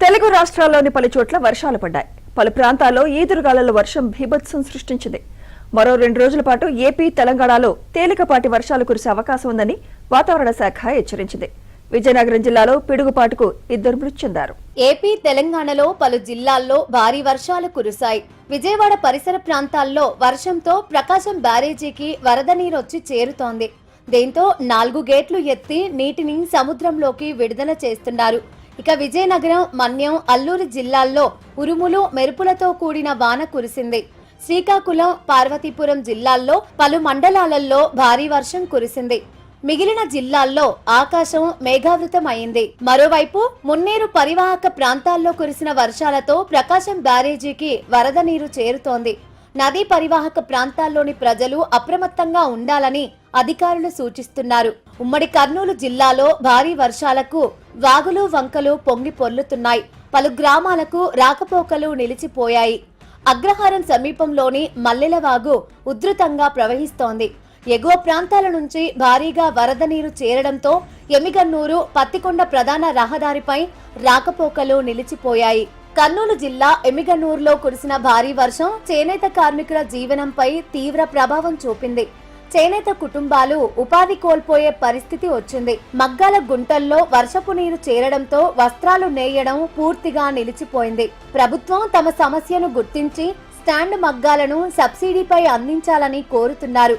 తెలుగు రాష్ట్రాల్లోని పలు చోట్ల వర్షాలు పడ్డాయి. పలు ప్రాంతాల్లో ఈదురుగాలుల వర్షం బీభత్సం సృష్టించింది. మరో 2 రోజుల పాటు ఏపీ, తెలంగాణలో తేలికపాటి వర్షాలు కురిసే అవకాశం ఉందని వాతావరణ శాఖ హెచ్చరించింది. విజయనగరం జిల్లాలో పిడుగుపాటుకు 2 మృతి చెందారు. ఏపీ, తెలంగాణలో పలు జిల్లాల్లో భారీ వర్షాలు కురిశాయి. విజయవాడ పరిసర ప్రాంతాల్లో వర్షంతో ప్రకాశం బ్యారేజీకి వరద నీరొచ్చి చేరుతోంది. దీంతో 4 గేట్లు ఎత్తి నీటిని సముద్రంలోకి విడుదల చేస్తున్నారు. ఇక విజయనగరం, మన్యం, అల్లూరు జిల్లాల్లో ఉరుములు, మెరుపులతో కూడిన వాన కురిసింది. శ్రీకాకుళం, పార్వతీపురం జిల్లాల్లో పలు మండలాలలో భారీ వర్షం కురిసింది. మిగిలిన జిల్లాల్లో ఆకాశం మేఘావృతం అయింది. మరోవైపు మున్నేరు పరివాహక ప్రాంతాల్లో కురిసిన వర్షాలతో ప్రకాశం బ్యారేజీకి వరద నీరు చేరుతోంది. నదీ పరివాహక ప్రాంతాల్లోని ప్రజలు అప్రమత్తంగా ఉండాలని అధికారులు సూచిస్తున్నారు. ఉమ్మడి కర్నూలు జిల్లాలో భారీ వర్షాలకు వాగులు, వంకలు పొంగి పొర్లుతున్నాయి. పలు గ్రామాలకు రాకపోకలు నిలిచిపోయాయి. అగ్రహారం సమీపంలోని మల్లెలవాగు ఉధృతంగా ప్రవహిస్తోంది. ఎగువ ప్రాంతాల నుంచి భారీగా వరద నీరు చేరడంతో ఎమిగన్నూరు, పత్తికొండ ప్రధాన రహదారిపై రాకపోకలు నిలిచిపోయాయి. కర్నూలు జిల్లా ఎమిగన్నూరులో కురిసిన భారీ వర్షం చేనేత కార్మికుల జీవనంపై తీవ్ర ప్రభావం చూపింది. చేనేత కుటుంబాలు ఉపాధి కోల్పోయే పరిస్థితి వచ్చింది. మగ్గాల గుంటల్లో వర్షపు నీరు చేరడంతో వస్త్రాలు నేయడం పూర్తిగా నిలిచిపోయింది. ప్రభుత్వం తమ సమస్యను గుర్తించి స్టాండ్ మగ్గాలను సబ్సిడీపై అందించాలని కోరుతున్నారు.